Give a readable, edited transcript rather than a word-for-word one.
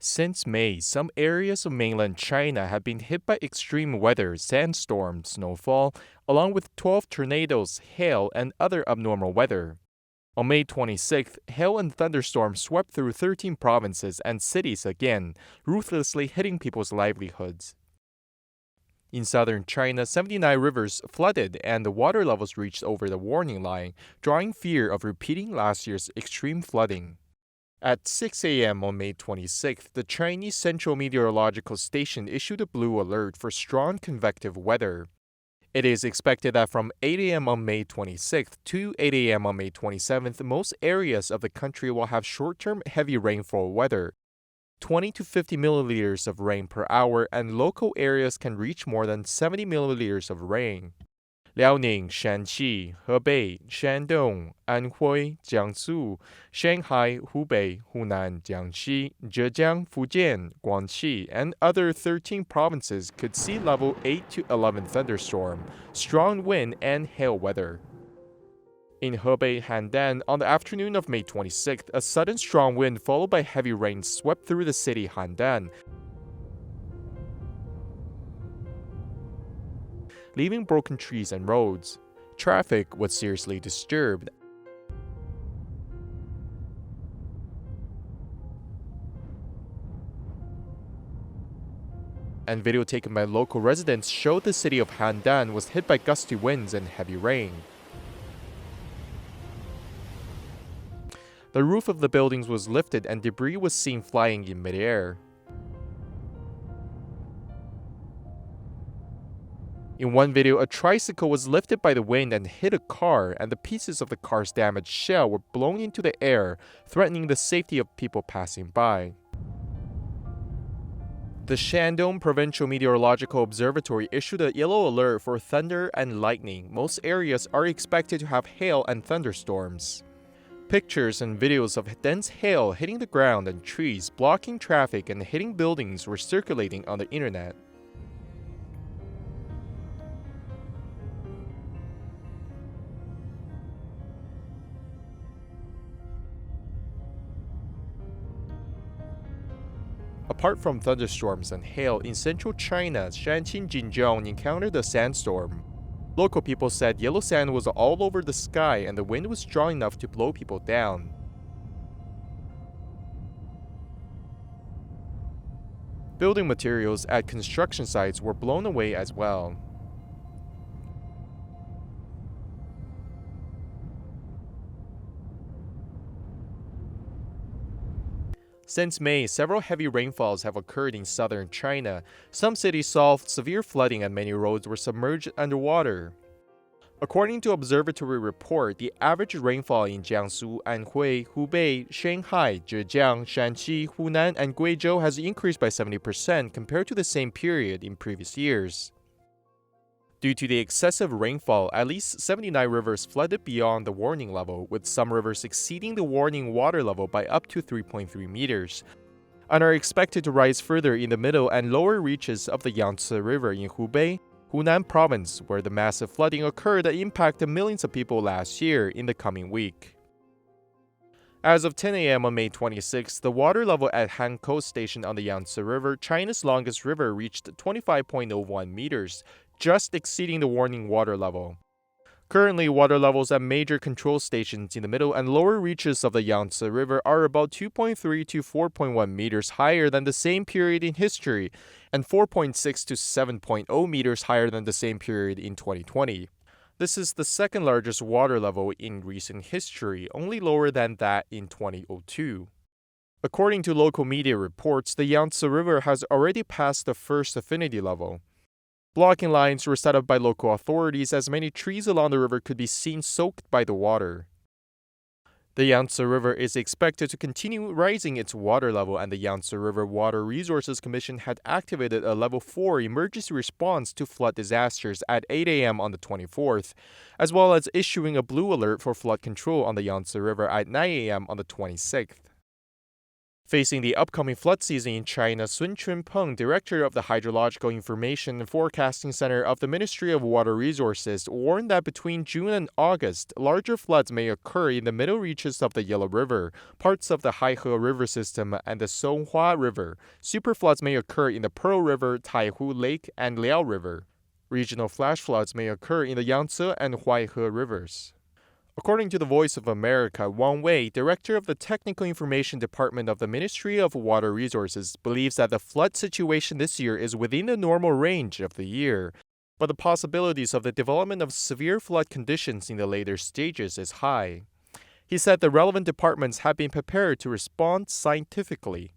Since May, some areas of mainland China have been hit by extreme weather, sandstorms, snowfall, along with 12 tornadoes, hail, and other abnormal weather. On May 26th, hail and thunderstorms swept through 13 provinces and cities again, ruthlessly hitting people's livelihoods. In southern China, 79 rivers flooded and the water levels reached over the warning line, drawing fear of repeating last year's extreme flooding. At 6 a.m. on May 26th, the Chinese Central Meteorological Station issued a blue alert for strong convective weather. It is expected that from 8 a.m. on May 26th to 8 a.m. on May 27th, most areas of the country will have short-term heavy rainfall weather, 20 to 50 milliliters of rain per hour, and local areas can reach more than 70 milliliters of rain. Liaoning, Shanxi, Hebei, Shandong, Anhui, Jiangsu, Shanghai, Hubei, Hunan, Jiangxi, Zhejiang, Fujian, Guangxi, and other 13 provinces could see level 8 to 11 thunderstorm, strong wind, and hail weather. In Hebei, Handan, on the afternoon of May 26th, a sudden strong wind followed by heavy rain swept through the city Handan, leaving broken trees and roads. Traffic was seriously disturbed. And video taken by local residents showed the city of Handan was hit by gusty winds and heavy rain. The roof of the buildings was lifted and debris was seen flying in midair. In one video, a tricycle was lifted by the wind and hit a car, and the pieces of the car's damaged shell were blown into the air, threatening the safety of people passing by. The Shandong Provincial Meteorological Observatory issued a yellow alert for thunder and lightning. Most areas are expected to have hail and thunderstorms. Pictures and videos of dense hail hitting the ground and trees, blocking traffic and hitting buildings were circulating on the internet. Apart from thunderstorms and hail, in central China, Shanxi Jinjiang encountered a sandstorm. Local people said yellow sand was all over the sky and the wind was strong enough to blow people down. Building materials at construction sites were blown away as well. Since May, several heavy rainfalls have occurred in southern China. Some cities saw severe flooding and many roads were submerged underwater. According to observatory report, the average rainfall in Jiangsu, Anhui, Hubei, Shanghai, Zhejiang, Shanxi, Hunan, and Guizhou has increased by 70% compared to the same period in previous years. Due to the excessive rainfall, at least 79 rivers flooded beyond the warning level, with some rivers exceeding the warning water level by up to 3.3 meters, and are expected to rise further in the middle and lower reaches of the Yangtze River in Hubei, Hunan Province, where the massive flooding occurred that impacted millions of people last year, in the coming week. As of 10 a.m. on May 26, the water level at Hekou Station on the Yangtze River, China's longest river, reached 25.01 meters, just exceeding the warning water level. Currently, water levels at major control stations in the middle and lower reaches of the Yangtze River are about 2.3 to 4.1 meters higher than the same period in history, and 4.6 to 7.0 meters higher than the same period in 2020. This is the second largest water level in recent history, only lower than that in 2002. According to local media reports, the Yangtze River has already passed the first affinity level. Blocking lines were set up by local authorities as many trees along the river could be seen soaked by the water. The Yangtze River is expected to continue rising its water level, and the Yangtze River Water Resources Commission had activated a Level 4 emergency response to flood disasters at 8 a.m. on the 24th, as well as issuing a blue alert for flood control on the Yangtze River at 9 a.m. on the 26th. Facing the upcoming flood season in China, Sun Chunpeng, director of the Hydrological Information and Forecasting Center of the Ministry of Water Resources, warned that between June and August, larger floods may occur in the middle reaches of the Yellow River, parts of the Hekou River system, and the Songhua River. Superfloods may occur in the Pearl River, Taihu Lake, and Liao River. Regional flash floods may occur in the Yangtze and Huaihe rivers. According to the Voice of America, Wang Wei, director of the Technical Information Department of the Ministry of Water Resources, believes that the flood situation this year is within the normal range of the year, but the possibilities of the development of severe flood conditions in the later stages is high. He said the relevant departments have been prepared to respond scientifically.